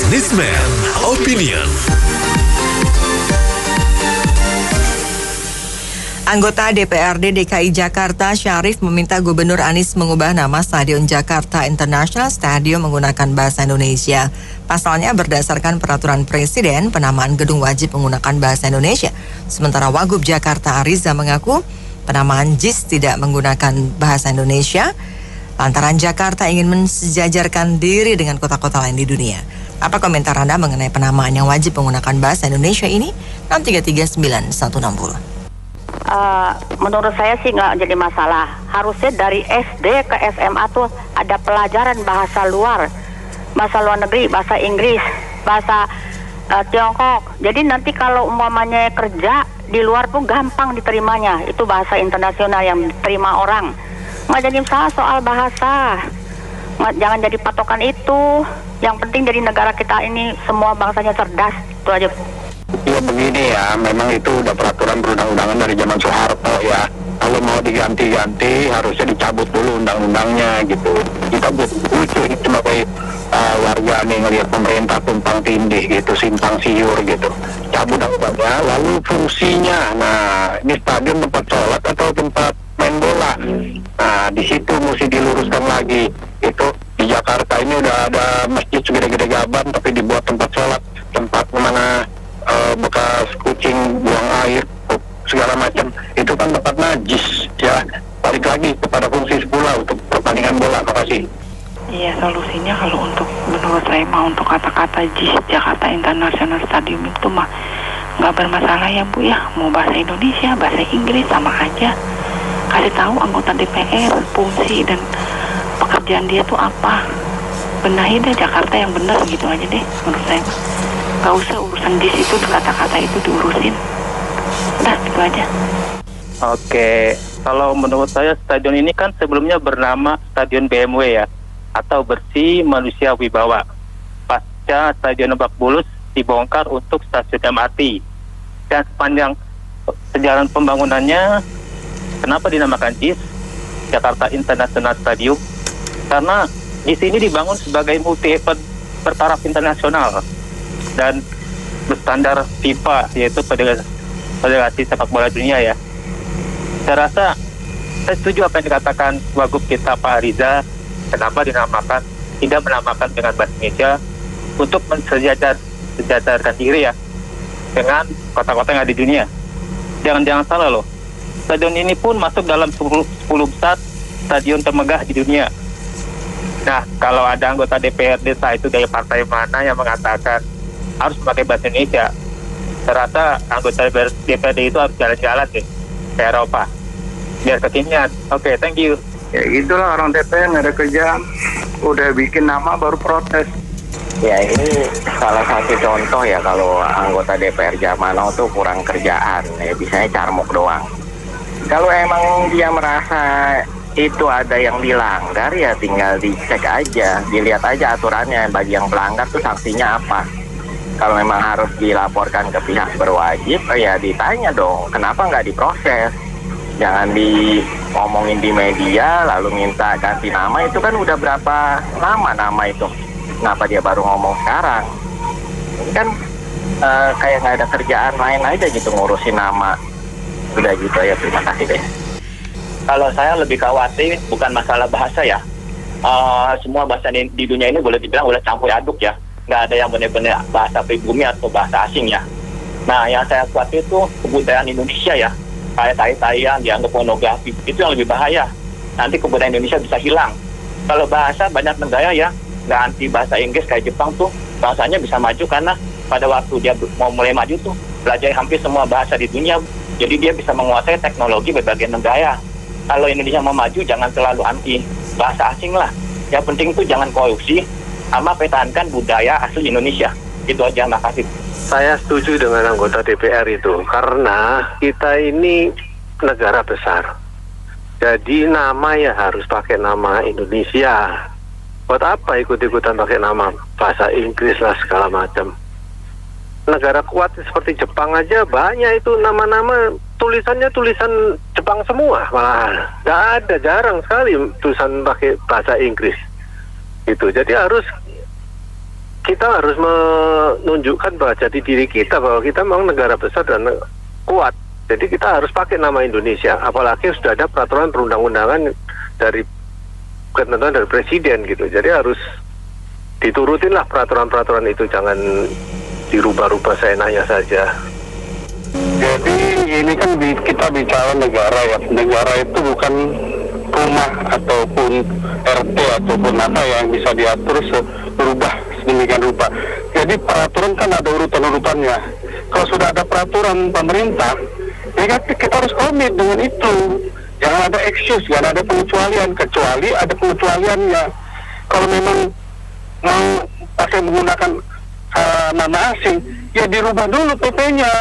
Newsman Opinion. Anggota DPRD DKI Jakarta Syarif meminta Gubernur Anies mengubah nama Stadion Jakarta International Stadium menggunakan bahasa Indonesia. Pasalnya berdasarkan peraturan Presiden, penamaan gedung wajib menggunakan bahasa Indonesia. Sementara Wagub Jakarta Ariza mengaku penamaan JIS tidak menggunakan bahasa Indonesia lantaran Jakarta ingin mensejajarkan diri dengan kota-kota lain di dunia. Apa komentar Anda mengenai penamaan yang wajib menggunakan bahasa Indonesia ini? 6339160. Menurut saya sih nggak jadi masalah. Harusnya dari SD ke SMA tuh ada pelajaran bahasa luar negeri, bahasa Inggris, bahasa Tiongkok. Jadi nanti kalau umpamanya kerja di luar tuh gampang diterimanya. Itu bahasa internasional yang diterima orang. Nggak jadi masalah soal bahasa. Jangan jadi patokan itu. Yang penting dari negara kita ini semua bangsanya cerdas. Itu aja. Ya begini ya, memang itu udah peraturan perundang-undangan dari zaman Soeharto ya. Kalau mau diganti-ganti harusnya dicabut dulu undang-undangnya gitu. Kita lucu itu sebagai warga nih ngelihat pemerintah tumpang tindih gitu, simpang siur gitu. Cabut undang-undangnya, lalu fungsinya. Nah, ini stadion tempat sholat atau tempat main bola? Nah, di situ mesti diluruskan lagi. Itu di Jakarta ini udah ada masjid segede-gede gaban tapi dibuat tempat sholat, tempat mana bekas kucing buang air segala macam, itu kan tempat najis ya. Balik lagi kepada fungsi semula untuk pertandingan bola. Makasih. Iya, solusinya kalau menurut saya untuk kata-kata JIS Jakarta International Stadium itu mah nggak bermasalah ya Bu ya. Mau bahasa Indonesia, bahasa Inggris sama aja. Kasih tahu anggota DPR fungsi dan pekerjaan dia tuh apa. Benahi deh Jakarta yang benar gitu aja deh menurut saya. Gak usah urusan JIS itu, kata-kata itu diurusin. Udah, gitu aja. Oke, kalau menurut saya stadion ini kan sebelumnya bernama Stadion BMW ya, atau Bersih Manusia Wibawa. Pasca Stadion Lebak Bulus dibongkar untuk stasiun MRT. Dan sepanjang sejarah pembangunannya, kenapa dinamakan JIS, Jakarta International Stadium? Karena di sini dibangun sebagai multi-event bertaraf internasional dan berstandar FIFA, yaitu Federasi Sepak Bola Dunia ya. Saya rasa saya setuju apa yang dikatakan Wagub kita Pak Ariza. Kenapa tidak menamakan dengan bahasa Indonesia untuk mensejajarkan diri ya dengan kota-kota yang ada di dunia. Jangan salah loh, stadion ini pun masuk dalam 10 besar stadion termegah di dunia. Nah, kalau ada anggota DPRD itu dari partai mana yang mengatakan harus memakai bahasa Indonesia, saya rasa anggota DPRD itu harus jalan-jalan deh ke Eropa biar kekinian. Oke, thank you. Ya gitulah orang DPR nggak ada kerjaan, udah bikin nama baru protes. Ya ini salah satu contoh ya kalau anggota DPR zaman now tuh kurang kerjaan, ya bisanya carmuk doang. Kalau emang dia merasa itu ada yang dilanggar ya tinggal dicek aja, dilihat aja aturannya, bagi yang melanggar tuh sanksinya apa. Kalau memang harus dilaporkan ke pihak berwajib, ya ditanya dong, kenapa nggak diproses? Jangan diomongin di media, lalu minta ganti nama, itu kan udah berapa lama nama itu. Kenapa dia baru ngomong sekarang? Ini kan kayak nggak ada kerjaan lain aja gitu ngurusin nama. Udah gitu ya, terima kasih deh. Kalau saya lebih khawatir bukan masalah bahasa ya. Semua bahasa di dunia ini boleh dibilang udah campur aduk ya. Nggak ada yang benar-benar bahasa pribumi atau bahasa asing ya. Nah, yang saya khawatir itu kebudayaan Indonesia ya. Kayak tari-tarian, dianggap pornografi. Itu yang lebih bahaya. Nanti kebudayaan Indonesia bisa hilang. Kalau bahasa, banyak negara ya, nggak anti bahasa Inggris kayak Jepang tuh, bahasanya bisa maju karena pada waktu dia mau mulai maju tuh, belajar hampir semua bahasa di dunia. Jadi dia bisa menguasai teknologi berbagai negara. Kalau Indonesia mau maju, jangan terlalu anti bahasa asing lah. Yang penting tuh jangan korupsi, sama pertahankan budaya asli Indonesia. Itu aja, makasih. Saya setuju dengan anggota DPR itu, karena kita ini negara besar. Jadi nama ya harus pakai nama Indonesia. Buat apa ikut-ikutan pakai nama bahasa Inggris lah segala macam. Negara kuat seperti Jepang aja banyak itu nama-nama tulisannya tulisan Jepang semua malah. Nggak ada, jarang sekali tulisan pakai bahasa Inggris. Gitu. Jadi harus kita harus menunjukkan bahwa jati diri kita, bahwa kita memang negara besar dan kuat. Jadi kita harus pakai nama Indonesia, apalagi sudah ada peraturan perundang-undangan dari ketentuan dari presiden gitu. Jadi harus diturutin lah peraturan-peraturan itu, jangan dirubah-rubah seenaknya saja. Jadi ini kan kita bicara negara ya. Negara itu bukan rumah ataupun RT ataupun apa yang bisa diatur berubah sedemikian rupa. Jadi peraturan kan ada urutan-urutannya. Kalau sudah ada peraturan pemerintah, ya kan kita harus komit dengan itu. Jangan ada excuse, jangan ada pengecualian. Kecuali ada pengecualiannya. Kalau memang mau pakai menggunakan nama asing, ya dirubah dulu PP-nya.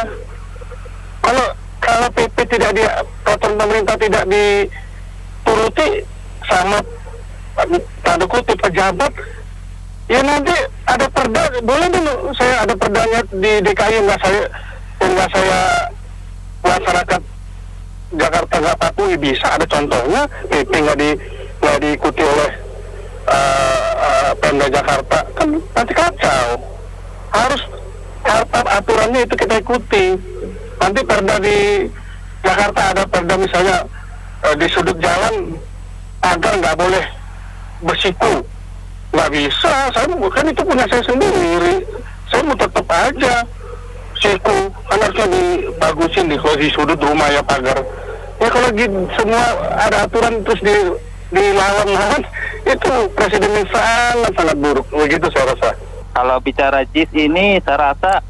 Kalau PP tidak peraturan pemerintah tidak dituruti sama tanda kutip pejabat, ya nanti ada perda. Boleh dulu saya ada perdanya di DKI, nggak saya masyarakat Jakarta nggak patuhi, bisa ada contohnya. PP nggak diikuti oleh Pemda Jakarta, kan nanti kacau. Harus aturannya itu kita ikuti. Nanti perda di Jakarta ada perda misalnya di sudut jalan agar nggak boleh bersiku, nggak bisa. Saya bukan, itu punya saya sendiri. Saya mau tetap aja siku, kan harusnya dibagusin di sudut rumah ya pagar. Ya kalau gitu semua ada aturan terus dilawan-lawan, itu presiden yang sangat buruk. Begitu saya rasa. Kalau bicara JIS ini, saya rasa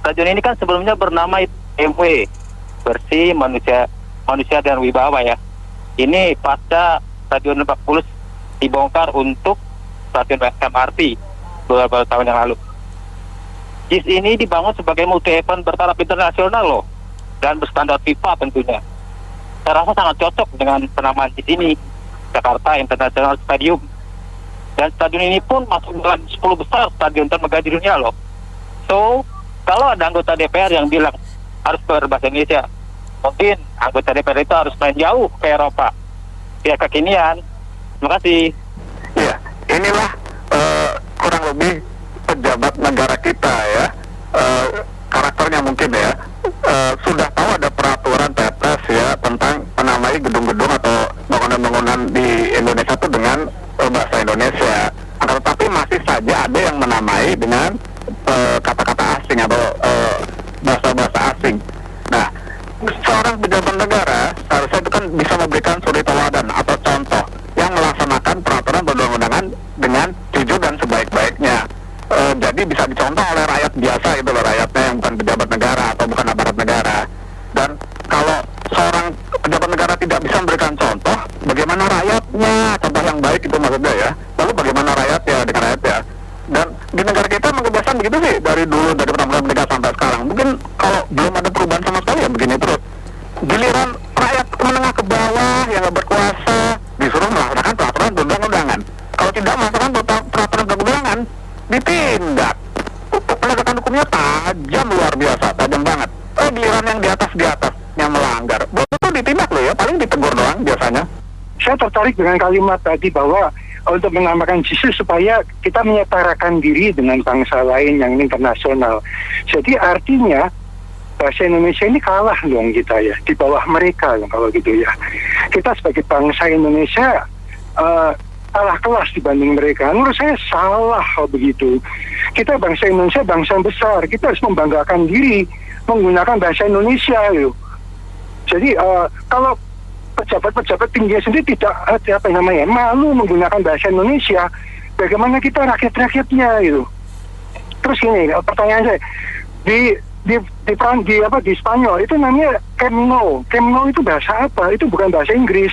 stadion ini kan sebelumnya bernama BMW, Bersih Manusia dan Wibawa ya. Ini pasca Stadion Lebak Bulus dibongkar untuk stadion MRT beberapa tahun yang lalu. JIS ini dibangun sebagai multi event bertaraf internasional loh, dan berstandar FIFA tentunya. Saya rasa sangat cocok dengan penamaan JIS ini, Jakarta International Stadium. Dan stadion ini pun masuk dalam 10 besar stadion termegah di dunia loh. So, kalau ada anggota DPR yang bilang harus berbahasa Indonesia, mungkin anggota DPR itu harus main jauh ke Eropa. Ya kekinian. Terima kasih. Ya, inilah kurang lebih pejabat negara kita ya. Karakternya mungkin ya. Sudah tahu ada peraturan Perpres ya tentang menamai gedung-gedung atau bangunan-bangunan di Indonesia itu dengan bahasa Indonesia. Tetapi masih saja ada yang menamai dengan kata-kata asing atau bahasa-bahasa asing. Nah, seorang pejabat negara seharusnya itu kan bisa memberikan suri teladan atau contoh yang melaksanakan peraturan perundang-undangan dengan jujur dan sebaik-baiknya. Jadi bisa dicontoh oleh rakyat biasa, itu loh, rakyatnya yang bukan pejabat negara atau bukan aparat negara. Dan kalau seorang pejabat negara tidak bisa memberikan contoh, bagaimana rakyatnya? Contoh yang baik itu maksudnya ya. Lalu bagaimana rakyat ya dengan rakyat ya? Dan di negara kita memang kebiasaan begitu sih dari dulu, dari pertama merdeka sampai sekarang. Mungkin kalau belum ada perubahan sama sekali ya begini terus. Giliran rakyat menengah ke bawah yang nggak berkuasa disuruh melaksanakan peraturan perundang-undangan. Kalau tidak melaksanakan peraturan perundang-undangan, ditindak. Penegakan hukumnya tajam, luar biasa, tajam banget. Giliran yang di atas yang melanggar, itu ditindak loh ya, paling ditegur doang biasanya. Saya tertarik dengan kalimat tadi bahwa untuk menambahkan JIS supaya kita menyetarakan diri dengan bangsa lain yang internasional. Jadi artinya bahasa Indonesia ini kalah dong kita ya, di bawah mereka kalau gitu ya. Kita sebagai bangsa Indonesia kalah kelas dibanding mereka. Menurut saya salah begitu. Kita bangsa Indonesia, bangsa yang besar, kita harus membanggakan diri menggunakan bahasa Indonesia loh. Jadi kalau pejabat-pejabat tinggi sendiri tidak malu menggunakan bahasa Indonesia, bagaimana kita rakyat-rakyatnya gitu. Terus gini, pertanyaan saya, di Spanyol itu namanya Camp Nou. Camp Nou itu bahasa apa? Itu bukan bahasa Inggris.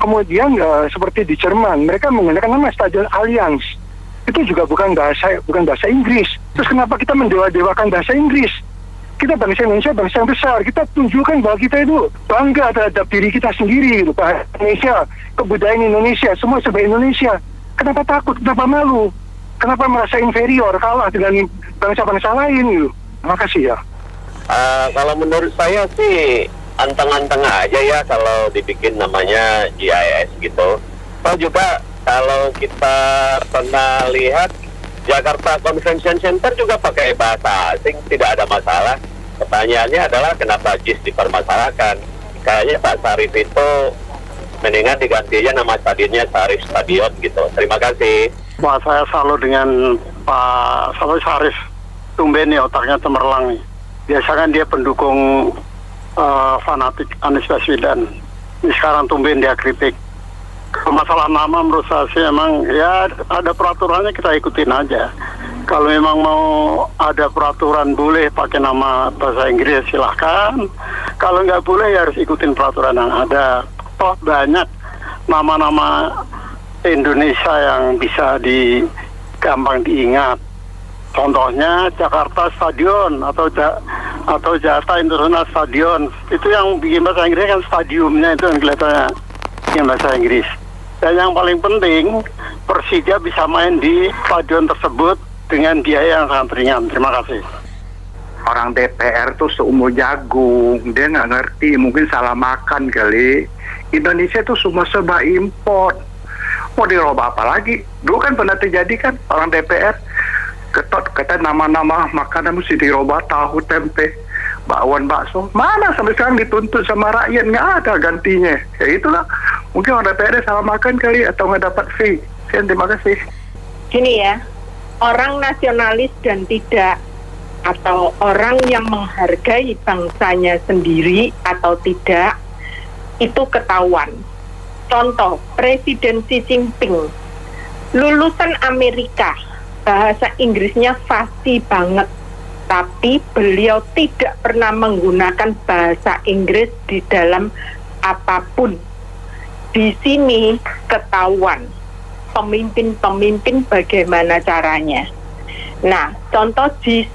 Kemudian seperti di Jerman, mereka menggunakan nama Stadion Allianz. Itu juga bukan bahasa Inggris. Terus kenapa kita mendewa-dewakan bahasa Inggris? Kita bangsa Indonesia, bangsa yang besar. Kita tunjukkan bahwa kita itu bangga terhadap diri kita sendiri, gitu. Bahasa Indonesia, kebudayaan Indonesia, semua serba Indonesia. Kenapa takut? Kenapa malu? Kenapa merasa inferior, kalah dengan bangsa-bangsa lain, gitu? Terima kasih ya. Kalau menurut saya sih anteng-anteng aja ya kalau dibikin namanya GIS gitu. Atau juga kalau kita pernah lihat Jakarta Convention Center juga pakai bahasa asing, tidak ada masalah. Pertanyaannya adalah kenapa JIS dipermasalahkan? Kayaknya Pak Sarif itu mendingan digantinya nama stadionnya Sarif Stadion gitu. Terima kasih. Wah, saya salut dengan Pak Sarif. Tumben nih otaknya cemerlang nih. Biasa kan dia pendukung fanatik Anies Baswedan. Ini sekarang tumben dia kritik. Masalah nama menurut saya sih emang ya ada peraturannya, kita ikutin aja. Kalau memang mau ada peraturan boleh pakai nama bahasa Inggris silahkan. Kalau nggak boleh ya harus ikutin peraturan yang ada. Toh banyak nama-nama Indonesia yang bisa gampang diingat. Contohnya Jakarta Stadion atau Jakarta International Stadion. Itu yang bikin bahasa Inggris kan stadiumnya itu yang kelihatannya bikin bahasa Inggris. Dan yang paling penting Persija bisa main di stadion tersebut dengan biaya yang sangat ringan. Terima kasih. Orang DPR tuh seumur jagung, dia nggak ngerti, mungkin salah makan kali. Indonesia tuh semua serba import. Mau dirubah apa lagi? Dulu kan pernah terjadi kan orang DPR kata nama-nama makanan mesti dirubah, tahu, tempe, bakwan, bakso. Mana sampai sekarang dituntut sama rakyat, nggak ada gantinya. Ya itulah, mungkin orang DPR salah makan kali atau nggak dapat fee. Terima kasih. Gini ya, orang nasionalis dan tidak, atau orang yang menghargai bangsanya sendiri atau tidak, itu ketahuan. Contoh, Presiden Xi Jinping, lulusan Amerika, bahasa Inggrisnya fasih banget, tapi beliau tidak pernah menggunakan bahasa Inggris di dalam apapun. Di sini ketahuan pemimpin-pemimpin bagaimana caranya. Nah, contoh JIS,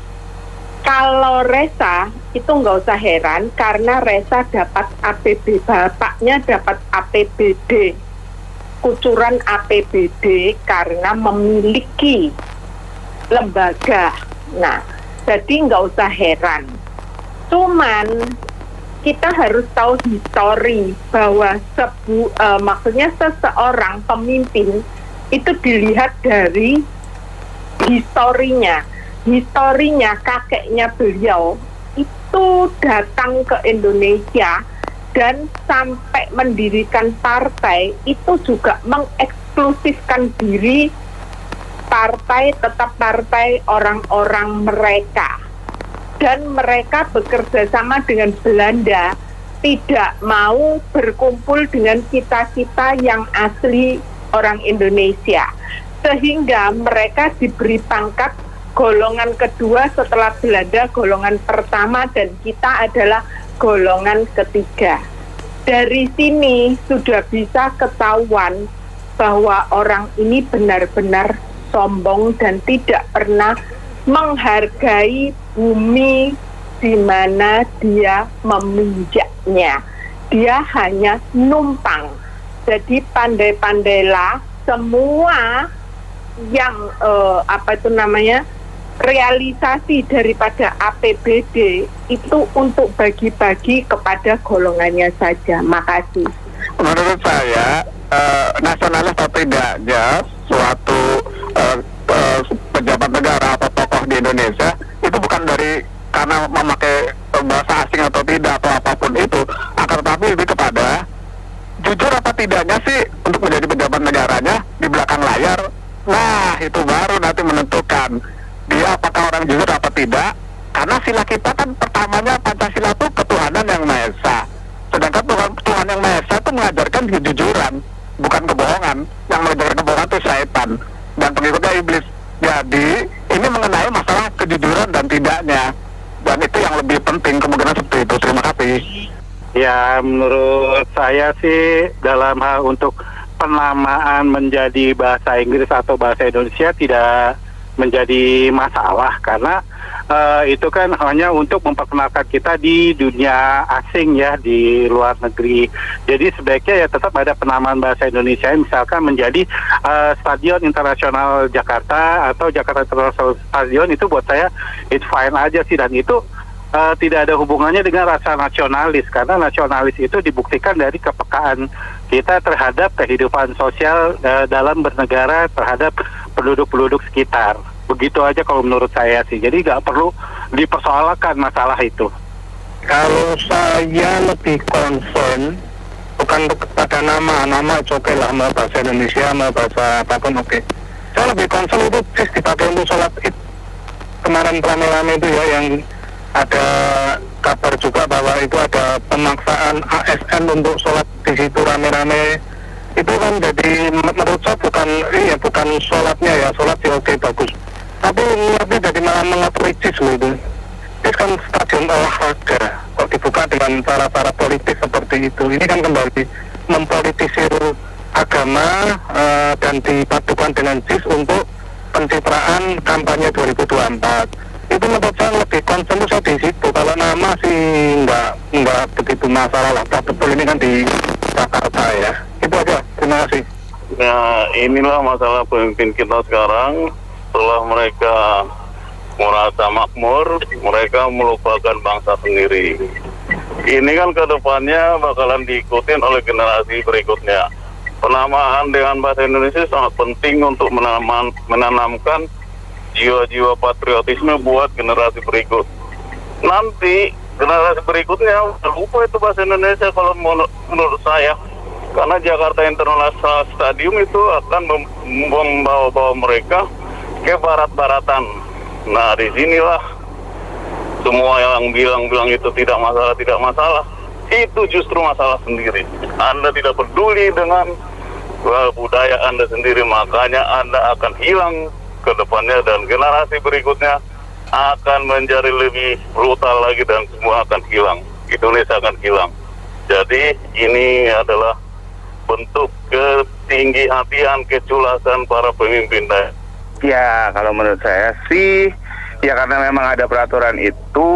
kalau Reza itu nggak usah heran karena Reza dapat APB, bapaknya dapat APBD, kucuran APBD karena memiliki lembaga. Nah, jadi nggak usah heran. Cuman kita harus tahu histori bahwa maksudnya seseorang pemimpin itu dilihat dari historinya. Historinya kakeknya beliau itu datang ke Indonesia dan sampai mendirikan partai itu juga mengeksklusifkan diri partai, tetap partai orang-orang mereka, dan mereka bekerja sama dengan Belanda, tidak mau berkumpul dengan kita-kita yang asli orang Indonesia, sehingga mereka diberi pangkat golongan kedua setelah Belanda, golongan pertama, dan kita adalah golongan ketiga. Dari sini sudah bisa ketahuan bahwa orang ini benar-benar sombong dan tidak pernah menghargai bumi di mana dia meminjaknya. Dia hanya numpang. Jadi pandai-pandailah semua yang realisasi daripada APBD itu untuk bagi-bagi kepada golongannya saja. Makasih. Menurut saya nasionalis atau tidaknya suatu pejabat negara atau tokoh di Indonesia itu bukan dari karena memakai bahasa asing atau tidak atau apapun itu, akan tetapi lebih kepada jujur apa tidaknya sih untuk menjadi pejabat negaranya di belakang layar. Nah, itu baru nanti menentukan dia apakah orang jujur apa tidak. Karena sila kita kan pertamanya Pancasila itu ketuhanan yang Maha Esa. Sedangkan Tuhan yang Maha Esa itu mengajarkan kejujuran, bukan kebohongan. Yang mengajarkan kebohongan itu syaitan dan pengikutnya iblis. Jadi ini mengenai masalah kejujuran dan tidaknya, dan itu yang lebih penting kemungkinan seperti itu. Terima kasih. Ya, menurut saya sih dalam hal untuk penamaan menjadi bahasa Inggris atau bahasa Indonesia tidak menjadi masalah, karena itu kan hanya untuk memperkenalkan kita di dunia asing ya, di luar negeri. Jadi sebaiknya ya tetap ada penamaan bahasa Indonesia, misalkan menjadi Stadion Internasional Jakarta atau Jakarta International Stadion. Itu buat saya it's fine aja sih, dan itu tidak ada hubungannya dengan rasa nasionalis, karena nasionalis itu dibuktikan dari kepekaan kita terhadap kehidupan sosial dalam bernegara terhadap penduduk-penduduk sekitar. Begitu aja kalau menurut saya sih. Jadi nggak perlu dipersoalkan masalah itu. Kalau saya lebih concern bukan pada nama oke lah, mau bahasa Indonesia, mau bahasa apapun oke. Saya lebih concern itu cis dipakai untuk sholat id. Kemarin rame-rame itu ya, yang ada kabar juga bahwa itu ada pemaksaan ASN untuk sholat di situ rame-rame. Itu kan jadi menurut saya bukan sholatnya ya, sholat sih oke bagus. Tapi niatnya jadi malah mengapresiasi loh itu. Ini kan stadion olahraga, kok dibuka dengan cara-cara politis seperti itu. Ini kan kembali mempolitisir agama dan dipadukan dengan JIS untuk pencitraan kampanye 2024. Itu menurut saya lebih concern saya di situ. Kalau nama sih nggak begitu masalah lah. Betul ini kan di Jakarta ya. Itu aja. Terima kasih. Ya, inilah masalah pemimpin kita sekarang. Setelah mereka merasa makmur, mereka melupakan bangsa sendiri. Ini kan ke depannya bakalan diikutin oleh generasi berikutnya. Penamaan dengan bahasa Indonesia sangat penting untuk menanamkan jiwa-jiwa patriotisme buat generasi berikut. Nanti generasi berikutnya lupa itu bahasa Indonesia kalau menurut saya. Karena Jakarta International Stadium itu akan membawa mereka ke barat-baratan. Nah, disinilah semua yang bilang itu tidak masalah, itu justru masalah sendiri. Anda tidak peduli dengan budaya Anda sendiri, makanya Anda akan hilang ke depannya dan generasi berikutnya akan menjadi lebih brutal lagi dan semua akan hilang. Indonesia akan hilang. Jadi ini adalah bentuk ketinggi-hatian, keculasan para pemimpin daerah. Ya, kalau menurut saya sih, ya karena memang ada peraturan itu,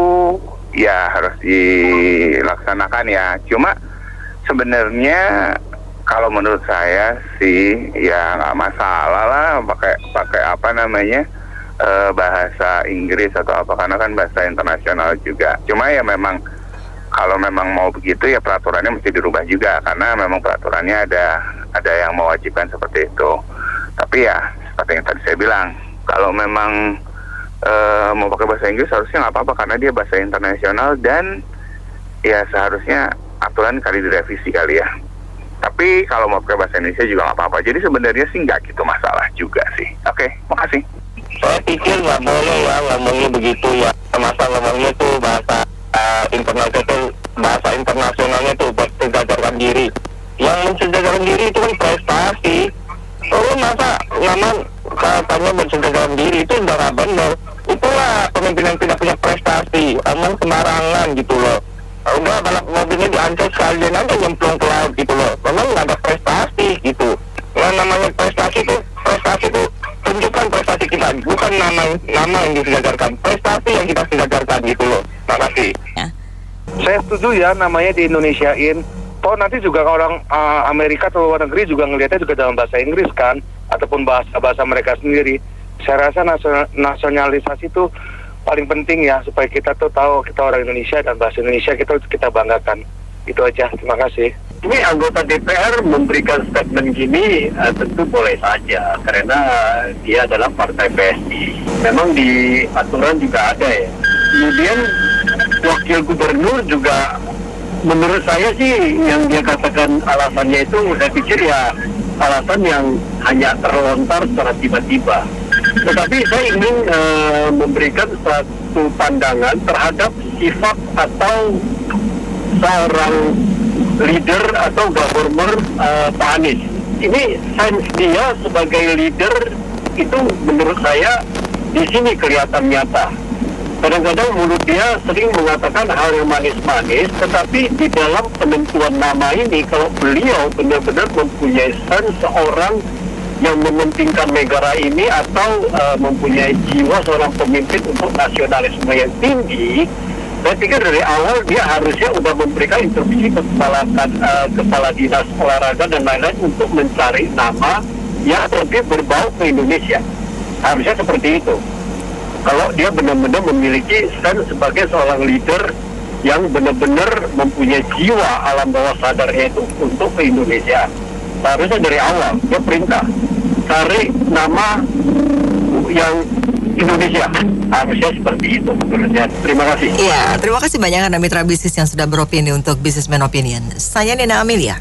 ya harus dilaksanakan ya. Cuma sebenarnya kalau menurut saya sih, ya nggak masalah lah pakai apa namanya bahasa Inggris atau apa, karena kan bahasa internasional juga. Cuma ya memang kalau memang mau begitu ya peraturannya mesti dirubah juga, karena memang peraturannya ada yang mewajibkan seperti itu. Tapi ya seperti yang tadi saya bilang, kalau memang mau pakai bahasa Inggris harusnya nggak apa-apa karena dia bahasa internasional dan ya seharusnya aturan kali direvisi kali ya. Tapi kalau mau pakai bahasa Indonesia juga nggak apa-apa. Jadi sebenarnya sih nggak gitu masalah juga sih. Oke, makasih. Saya pikir nggak boleh ya ngomongnya begitu ya. Masa ngomongnya tuh bahasa internasionalnya tuh buat mensejajarkan diri. Yang mensejajarkan diri itu kan prestasi. Oh, masa katanya bersejajarkan diri itu udah nggak benar. Itulah pemimpin yang tidak punya prestasi, emang sembarangan gitu loh. Udah kalau mobilnya diancam sekalian aja nyemplung ke laut gitu loh. Memang nggak ada prestasi gitu. Yang namanya prestasi itu tunjukkan prestasi kita, bukan nama yang disejajarkan. Prestasi yang kita sejajarkan gitu loh. Terima kasih. Saya setuju ya namanya di Indonesiain. Toh nanti juga orang Amerika atau luar negeri juga ngelihatnya juga dalam bahasa Inggris kan, ataupun bahasa mereka sendiri. Saya rasa nasionalisasi itu paling penting ya, supaya kita tuh tahu kita orang Indonesia dan bahasa Indonesia kita banggakan. Itu aja, terima kasih. Ini anggota DPR memberikan statement gini tentu boleh saja, karena dia adalah partai PSI. Memang di aturan juga ada ya. Kemudian wakil gubernur juga, menurut saya sih yang dia katakan alasannya itu, saya pikir ya alasan yang hanya terlontar secara tiba-tiba. Tetapi saya ingin memberikan satu pandangan terhadap sifat atau seorang leader atau governor Pak Anies. Ini sense dia sebagai leader itu menurut saya di sini kelihatan nyata. Kadang-kadang mulut dia sering mengatakan hal yang manis-manis, tetapi di dalam penentuan nama ini, kalau beliau benar-benar mempunyai sense seorang yang mementingkan negara ini atau mempunyai jiwa seorang pemimpin untuk nasionalisme yang tinggi, saya pikir dari awal dia harusnya sudah memberikan instruksi ke kepala dinas olahraga dan lain-lain untuk mencari nama yang lebih berbau ke Indonesia. Harusnya seperti itu. Kalau dia benar-benar memiliki sense sebagai seorang leader yang benar-benar mempunyai jiwa alam bawah sadarnya itu untuk ke Indonesia. Seharusnya dari awal dia perintah cari nama yang Indonesia. Harusnya seperti itu menurutnya. Terima kasih. Iya, terima kasih banyak Anda mitra bisnis yang sudah beropini untuk Businessman Opinion. Saya Nina Amelia.